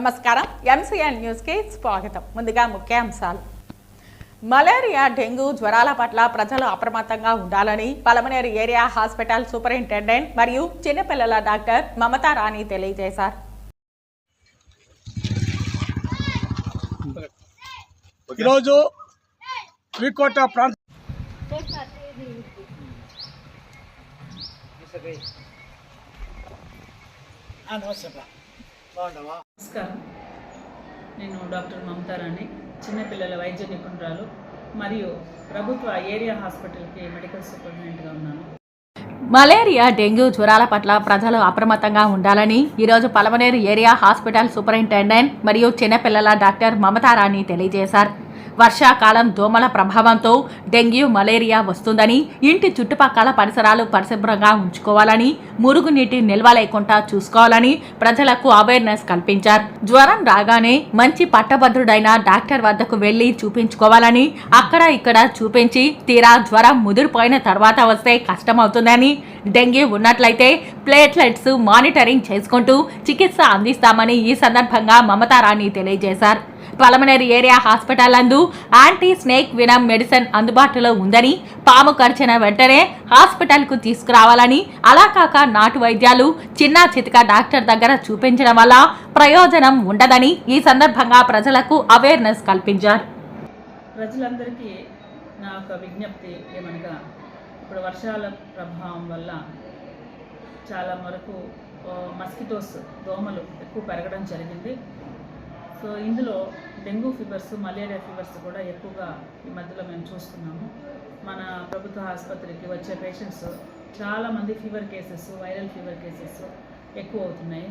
నమస్కారం MCN news కి స్వాగతం. ముందుగా ముఖ్యాంశాలు. మలేరియా, డెంగూ జ్వరాల పట్ల ప్రజలు అప్రమత్తంగా ఉండాలని పలమనేరు ఏరియా హాస్పిటల్ సూపరింటెండెంట్ మరియు చిన్నపిల్లల డాక్టర్ మమతా రాణి తెలియజేశారు. ఈరోజు వికోట ప్రాంత నమస్కారం. నేను డాక్టర్ మమతా రాణి, చిన్నపిల్లల వైద్య నిపుణురాలు మరియు ప్రభుత్వ ఏరియా హాస్పిటల్కి మెడికల్ సూపరింటెండెంట్గా ఉన్నాను. మలేరియా, డెంగ్యూ జ్వరాల పట్ల ప్రజలు అప్రమత్తంగా ఉండాలని ఈరోజు పలమనేరు ఏరియా హాస్పిటల్ సూపరింటెండెంట్ మరియు చిన్నపిల్లల డాక్టర్ మమతా రాణి తెలియజేశారు. వర్షాకాలం దోమల ప్రభావంతో డెంగ్యూ, మలేరియా వస్తుందని, ఇంటి చుట్టుపక్కల పరిసరాలు పరిశుభ్రంగా ఉంచుకోవాలని, మురుగునీటి నిల్వ లేకుండా చూసుకోవాలని ప్రజలకు అవేర్నెస్ కల్పించారు. జ్వరం రాగానే మంచి పట్టభద్రుడైన డాక్టర్ వద్దకు వెళ్లి చూపించుకోవాలని, అక్కడ ఇక్కడ చూపించి తీరా జ్వరం ముదిరిపోయిన తర్వాత వస్తే కష్టమవుతుందని, డెంగ్యూ ఉన్నట్లయితే ప్లేట్లెట్స్ మానిటరింగ్ చేసుకుంటూ చికిత్స అందిస్తామని ఈ సందర్భంగా మమతా రాణి తెలియజేశారు. పలమనేరు ఏరియా హాస్పిటల్ నందు యాంటీ స్నేక్ వినమ్ మెడిసిన్ అందుబాటులో ఉందని, పాము కరిచిన వెంటనే హాస్పిటల్ కు తీసుకురావాలని, అలా కాక నాటు వైద్యాలు చిన్న చితక డాక్టర్ దగ్గర చూపించడం వల్ల ప్రయోజనం ఉండదని ఈ సందర్భంగా ప్రజలకు అవేర్నెస్ కల్పించారు. ప్రజలందరికీ నా ఒక విజ్ఞప్తి ఏమనగా, ఇప్పుడు వర్షాల ప్రభావం వల్ల చాలా వరకు మస్కిటోస్, దోమలు ఎక్కువ పెరగడం జరిగింది. సో ఇందులో డెంగ్యూ ఫీవర్స్, మలేరియా ఫీవర్స్ కూడా ఎక్కువగా ఈ మధ్యలో మేము చూస్తున్నాము. మన ప్రభుత్వ ఆసుపత్రికి వచ్చే పేషెంట్స్ చాలామంది fever cases, viral fever cases ఎక్కువ అవుతున్నాయి.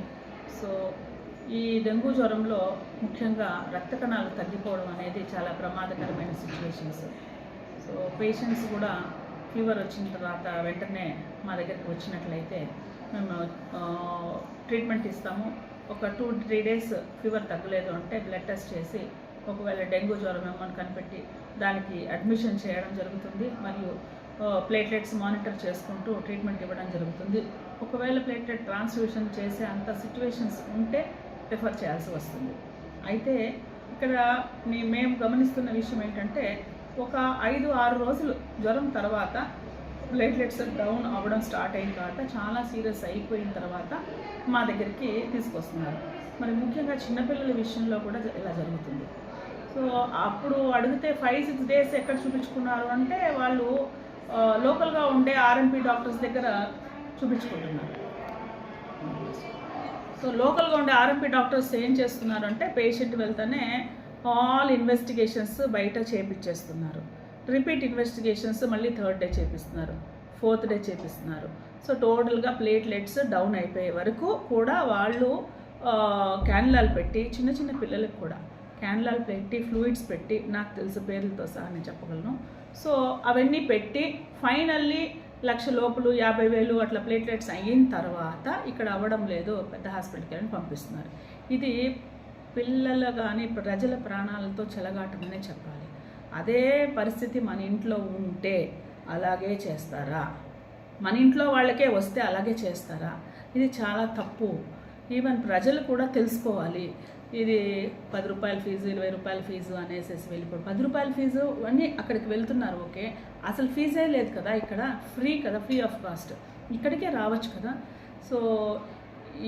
సో ఈ డెంగ్యూ జ్వరంలో ముఖ్యంగా రక్త కణాలు తగ్గిపోవడం అనేది చాలా ప్రమాదకరమైన సిచ్యువేషన్స్. సో పేషెంట్స్ కూడా ఫీవర్ వచ్చిన తర్వాత వెంటనే మా దగ్గరికి వచ్చినట్లయితే మేము ట్రీట్మెంట్ ఇస్తాము. ఒక 2-3 డేస్ ఫీవర్ తగ్గలేదు అంటే బ్లడ్ టెస్ట్ చేసి ఒకవేళ డెంగ్యూ జ్వరం ఏమో కనిపెట్టి దానికి అడ్మిషన్ చేయడం జరుగుతుంది. మరియు ప్లేట్లెట్స్ మానిటర్ చేసుకుంటూ ట్రీట్మెంట్ ఇవ్వడం జరుగుతుంది. ఒకవేళ ప్లేట్లెట్ ట్రాన్స్ఫ్యూషన్ చేసే అంత సిచ్యువేషన్స్ ఉంటే రిఫర్ చేయాల్సి వస్తుంది. అయితే ఇక్కడ మేము గమనిస్తున్న విషయం ఏంటంటే, ఒక 5-6 రోజులు జ్వరం తర్వాత ప్లేట్లెట్స్ డౌన్ అవ్వడం స్టార్ట్ అయిన తర్వాత, చాలా సీరియస్ అయిపోయిన తర్వాత మా దగ్గరికి తీసుకొస్తున్నారు. మరి ముఖ్యంగా చిన్నపిల్లల విషయంలో కూడా ఇలా జరుగుతుంది. సో అప్పుడు అడిగితే 5-6 డేస్ ఎక్కడ చూపించుకున్నారు అంటే, వాళ్ళు లోకల్గా ఉండే ఆర్ఎంపీ డాక్టర్స్ దగ్గర చూపించుకుంటున్నారు. సో లోకల్గా ఉండే ఆర్ఎంపీ డాక్టర్స్ ఏం చేస్తున్నారు అంటే, పేషెంట్ వెళ్తేనే ఆల్ ఇన్వెస్టిగేషన్స్ బయట చేపించేస్తున్నారు. రిపీట్ ఇన్వెస్టిగేషన్స్ మళ్ళీ 3rd డే చేపిస్తున్నారు, 4th డే చేపిస్తున్నారు. సో టోటల్గా ప్లేట్లెట్స్ డౌన్ అయిపోయే వరకు కూడా వాళ్ళు క్యాన్లాలు పెట్టి, చిన్న చిన్న పిల్లలకు కూడా క్యాన్లాలు పెట్టి, ఫ్లూయిడ్స్ పెట్టి, నాకు తెలుసు పేర్లతో సహా నేను చెప్పగలను. సో అవన్నీ పెట్టి ఫైనల్లీ 1,00,000 లోపల 50,000 అట్లా ప్లేట్లెట్స్ అయిన తర్వాత ఇక్కడ అవ్వడం లేదు, పెద్ద హాస్పిటల్కి వెళ్ళి పంపిస్తున్నారు. ఇది పిల్లలు కానీ ప్రజల ప్రాణాలతో చెలగాటమనే చెప్పాలి. అదే పరిస్థితి మన ఇంట్లో ఉంటే అలాగే చేస్తారా? మన ఇంట్లో వాళ్ళకే వస్తే అలాగే చేస్తారా? ఇది చాలా తప్పు. ఈవెన్ ప్రజలు కూడా తెలుసుకోవాలి. ఇది 10 రూపాయల ఫీజు, 20 రూపాయల ఫీజు అనేసి వెళ్ళిపోయి 10 రూపాయల ఫీజు అన్నీ అక్కడికి వెళ్తున్నారు. ఓకే, అసలు ఫీజే లేదు కదా, ఇక్కడ ఫ్రీ కదా, ఫ్రీ ఆఫ్ కాస్ట్, ఇక్కడికే రావచ్చు కదా. సో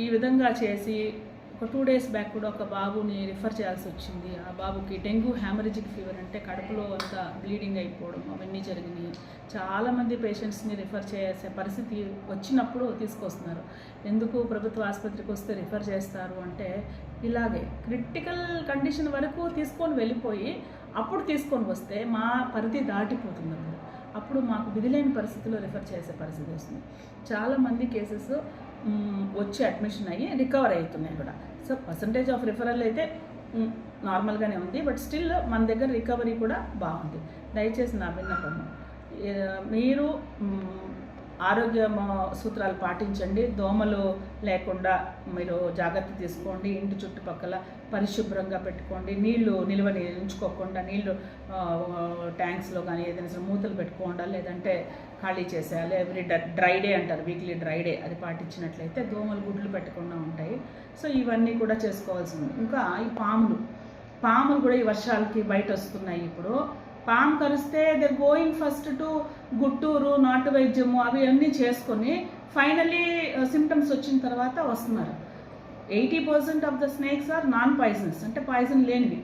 ఈ విధంగా చేసి ఒక 2 డేస్ బ్యాక్ కూడా ఒక బాబుని రిఫర్ చేయాల్సి వచ్చింది. ఆ బాబుకి డెంగ్యూ హ్యామరేజిక్ ఫీవర్ అంటే కడుపులో అంతా బ్లీడింగ్ అయిపోవడం అవన్నీ జరిగినాయి. చాలామంది పేషెంట్స్ని రిఫర్ చేసే పరిస్థితి వచ్చినప్పుడు తీసుకొస్తున్నారు. ఎందుకు ప్రభుత్వ ఆసుపత్రికి వస్తే రిఫర్ చేస్తారు అంటే, ఇలాగే క్రిటికల్ కండిషన్ వరకు తీసుకొని వెళ్ళిపోయి అప్పుడు తీసుకొని వస్తే మా పరిధి దాటిపోతుంది. అప్పుడు మాకు విధిలేని పరిస్థితుల్లో రిఫర్ చేసే పరిస్థితి వస్తుంది. చాలామంది కేసెస్ వచ్చి అడ్మిషన్ అయ్యి రికవర్ అవుతున్నాయి కూడా. సో పర్సంటేజ్ ఆఫ్ రిఫరల్ అయితే నార్మల్గానే ఉంది. బట్ స్టిల్ మన దగ్గర రికవరీ కూడా బాగుంది. దయచేసి నా విన్నపము, మీరు ఆరోగ్య సూత్రాలు పాటించండి. దోమలు లేకుండా మీరు జాగ్రత్త తీసుకోండి. ఇంటి చుట్టుపక్కల పరిశుభ్రంగా పెట్టుకోండి. నీళ్లు నిల్వని ఉంచుకోకుండా నీళ్లు ట్యాంక్స్లో కానీ ఏదైనా మూతలు పెట్టుకోండా, లేదంటే ఖాళీ చేసేయాలి. ఎవ్రీ డ్రై డే అంటారు, వీక్లీ డ్రై డే, అది పాటించినట్లయితే దోమలు గుడ్లు పెట్టకుండా ఉంటాయి. సో ఇవన్నీ కూడా చేసుకోవాల్సింది. ఇంకా ఈ పాములు కూడా ఈ వర్షాలకి బయట వస్తున్నాయి. ఇప్పుడు పాము కరిస్తే దర్ గోయింగ్ ఫస్ట్ టు గుట్టూరు, నాటు వైద్యము అవి అన్నీ చేసుకొని ఫైనలీ సిమ్టమ్స్ వచ్చిన తర్వాత వస్తున్నారు. 80% of the snakes are non poisonous, అంటే పాయిజన్ లేనివి.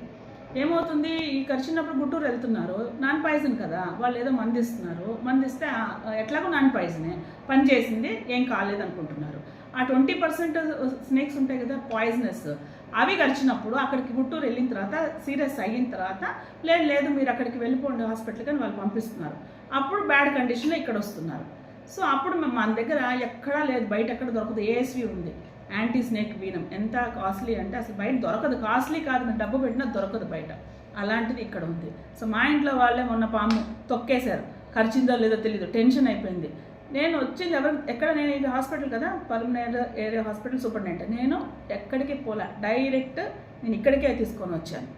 ఏమవుతుంది, ఈ కరిచినప్పుడు గుట్టూరు వెళ్తున్నారు, నాన్ పాయిజన్ కదా, వాళ్ళు ఏదో మందిస్తున్నారు, మందిస్తే ఎట్లాగో నాన్ పాయిజనే పనిచేసింది, ఏం కాలేదు అనుకుంటున్నారు. ఆ 20% స్నేక్స్ ఉంటాయి కదా పాయిజనస్, అవి కరిచినప్పుడు అక్కడికి గుట్టూరు వెళ్ళిన తర్వాత సీరియస్ అయిన తర్వాత లేదు మీరు అక్కడికి వెళ్ళిపోండి హాస్పిటల్కి అని వాళ్ళు పంపిస్తున్నారు. అప్పుడు బ్యాడ్ కండిషన్లో ఇక్కడ వస్తున్నారు. సో అప్పుడు మన దగ్గర ఎక్కడా లేదు, బయట ఎక్కడ దొరకదు. ఏఎస్వి ఉంది, యాంటీ స్నేక్ వీనం. ఎంత కాస్ట్లీ అంటే అసలు బయట దొరకదు. కాస్ట్లీ కాదు, మీరు డబ్బు పెట్టినా దొరకదు బయట. అలాంటిది ఇక్కడ ఉంది. సో మా ఇంట్లో వాళ్ళే మొన్న పాము తొక్కేశారు, కరిచిందో లేదో తెలియదు, టెన్షన్ అయిపోయింది. నేను వచ్చింది నేను ఇది హాస్పిటల్ కదా, పల్మనరీ ఏరియా హాస్పిటల్ సూపరింటెండెంట్. నేను ఎక్కడికి పోలే, డైరెక్ట్ నేను ఇక్కడికే తీసుకొని వచ్చాను.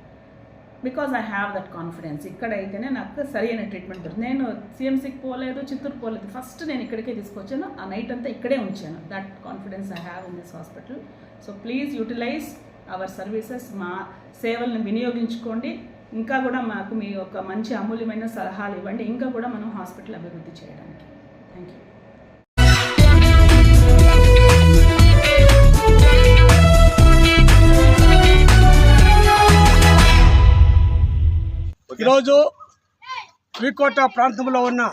Because I have that confidence. ఇక్కడైతేనే నాకు సరైన ట్రీట్మెంట్ దొరుకుతుంది. నేను సిఎంసీకి పోలేదు, చిత్తూరు పోలేదు, ఫస్ట్ నేను ఇక్కడికే తీసుకొచ్చాను. ఆ నైట్ అంతా ఇక్కడే ఉంచాను. That confidence I have in this hospital. So please utilize our services. మా సేవలను వినియోగించుకోండి. ఇంకా కూడా మాకు మీ యొక్క మంచి అమూల్యమైన సలహాలు ఇవ్వండి, ఇంకా కూడా మనం హాస్పిటల్ అభివృద్ధి చేయడానికి. Thank you. ఈరోజు వికోట ప్రాంతంలో ఉన్న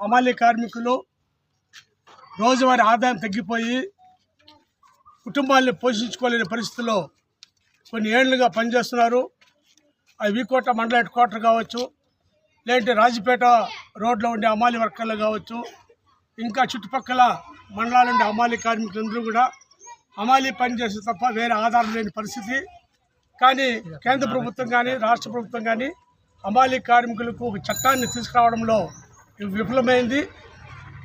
అమాలి కార్మికులు రోజువారీ ఆదాయం తగ్గిపోయి కుటుంబాన్ని పోషించుకోలేని పరిస్థితుల్లో కొన్ని ఏళ్లుగా పనిచేస్తున్నారు. అది వికోట మండల హెడ్ క్వార్టర్ కావచ్చు, లేదంటే రాజపేట రోడ్లో ఉండే అమాలి వర్కర్లు కావచ్చు, ఇంకా చుట్టుపక్కల మండలాల నుండి అమాలి కార్మికులందరూ కూడా అమాలి పనిచేస్తే తప్ప వేరే ఆధారం లేని పరిస్థితి. కానీ కేంద్ర ప్రభుత్వం కానీ రాష్ట్ర ప్రభుత్వం కానీ అమాలి కార్మికులకు ఒక చట్టాన్ని తీసుకురావడంలో విఫలమైంది.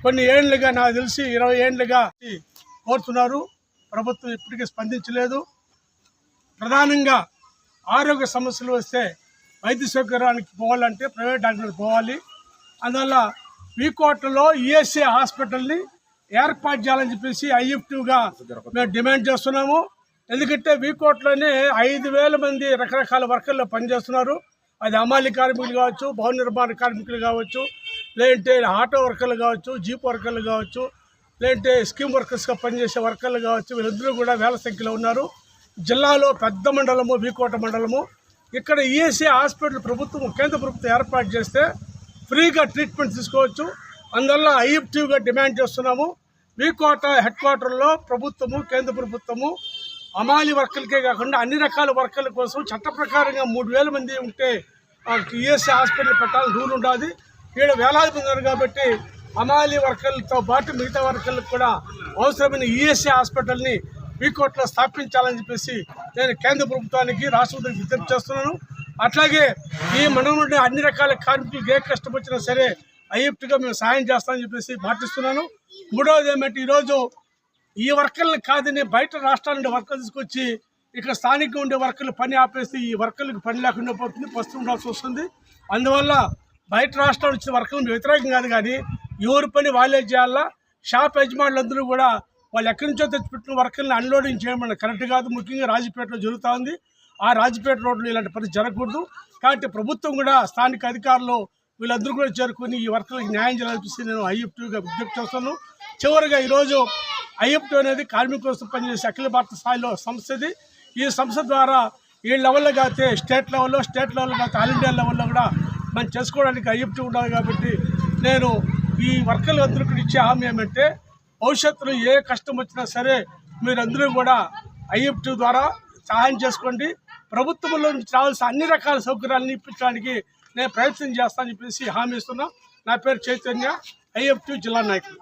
కొన్ని ఏళ్లుగా, నాకు తెలిసి 20 ఏళ్లుగా కోరుతున్నారు. ప్రభుత్వం ఇప్పటికీ స్పందించలేదు. ప్రధానంగా ఆరోగ్య సమస్యలు వస్తే వైద్య సౌకర్యానికి పోవాలంటే ప్రైవేట్ డాక్టర్కి పోవాలి. అందువల్ల వికోటలో ఈఎస్ఐ హాస్పిటల్ని ఏర్పాటు చేయాలని చెప్పేసి ఐఎఫ్టీగా మేము డిమాండ్ చేస్తున్నాము. ఎందుకంటే వికోటలోనే 5,000 మంది రకరకాల వర్కర్లు పనిచేస్తున్నారు. అది అమాలి కార్మికులు కావచ్చు, భవన నిర్మాణ కార్మికులు కావచ్చు, లేదంటే ఆటో వర్కర్లు కావచ్చు, జీప్ వర్కర్లు కావచ్చు, లేదంటే స్కీమ్ వర్కర్స్గా పనిచేసే వర్కర్లు కావచ్చు. వీళ్ళందరూ కూడా వేల సంఖ్యలో ఉన్నారు. జిల్లాలో పెద్ద మండలము వికోట మండలము. ఇక్కడ ఈఎస్ఐ హాస్పిటల్ కేంద్ర ప్రభుత్వం ఏర్పాటు చేస్తే ఫ్రీగా ట్రీట్మెంట్ తీసుకోవచ్చు. అందువల్ల ఐఎఫ్టీగా డిమాండ్ చేస్తున్నాము. వికోట హెడ్ క్వార్టర్లో ప్రభుత్వము, కేంద్ర ప్రభుత్వము అమాలి వర్కర్లకే కాకుండా అన్ని రకాల వర్కర్ల కోసం చట్ట ప్రకారంగా 3,000 మంది ఉంటే ఈఎస్ఐ హాస్పిటల్ పెట్టాలని రూల్ ఉండాలి. ఈడ వేలాది మంది ఉన్నారు కాబట్టి అమాలి వర్కర్లతో పాటు మిగతా వర్కర్లకు కూడా అవసరమైన ఈఎస్ఐ హాస్పిటల్ని వికోటలో స్థాపించాలని చెప్పేసి నేను కేంద్ర ప్రభుత్వానికి, రాష్ట్ర ప్రభుత్వానికి విజ్ఞప్తి చేస్తున్నాను. అట్లాగే ఈ మండలం నుండి అన్ని రకాల కార్మికులకు ఏ కష్టం వచ్చినా సరే ఐఎఫ్టీగా మేము సాయం చేస్తామని చెప్పేసి మాటిస్తున్నాను. మూడవది ఏమంటే, ఈరోజు ఈ వర్కర్లు కాదని బయట రాష్ట్రాల నుండి వర్కర్లు తీసుకొచ్చి ఇక్కడ స్థానికంగా ఉండే వర్కర్లు పని ఆపేస్తే ఈ వర్కర్లకు పని లేకుండా పోతుంది, పస్తు ఉండాల్సి వస్తుంది. అందువల్ల బయట రాష్ట్రాలు వచ్చిన వర్కర్లు వ్యతిరేకం కాదు, కానీ ఎవరి పని వాళ్ళే చేయాలా. షాప్ యజమానులందరూ కూడా వాళ్ళు ఎక్కడి నుంచో తెచ్చిపెట్టిన వర్కర్ని అన్లోడింగ్ చేయమని కరెక్ట్ కాదు. ముఖ్యంగా రాజపేటలో జరుగుతూ ఉంది. ఆ రాజపేట రోడ్లు ఇలాంటి పని జరగకూడదు. కాబట్టి ప్రభుత్వం కూడా స్థానిక అధికారులు వీళ్ళందరూ కూడా చేరుకొని ఈ వర్కర్లకు న్యాయం చేయాలని నేను ఐఎఫ్టీగా విజ్ఞప్తి చేస్తాను. చివరిగా ఈరోజు ఐఎఫ్టీ అనేది కార్మికుల కోసం పనిచేసే అఖిల భారత స్థాయిలో సంస్థ ఇది. ఈ సంస్థ ద్వారా ఈ లెవెల్లో కాకపోతే స్టేట్ లెవెల్లో కాకపోతే ఆల్ ఇండియా లెవెల్లో కూడా మనం చేసుకోవడానికి ఐఎఫ్టీ ఉండాలి. కాబట్టి నేను ఈ వర్కర్లు అందరికీ ఇచ్చే హామీ ఏమంటే, భవిష్యత్తులో ఏ కష్టం వచ్చినా సరే మీరందరూ కూడా ఐఎఫ్టీ ద్వారా సహాయం చేసుకోండి. ప్రభుత్వంలో రావాల్సిన అన్ని రకాల సౌకర్యాలను ఇప్పించడానికి నేను ప్రయత్నం చేస్తానని చెప్పేసి హామీ ఇస్తున్నా. నా పేరు చైతన్య, ఐఎఫ్టీ జిల్లా నాయకులు.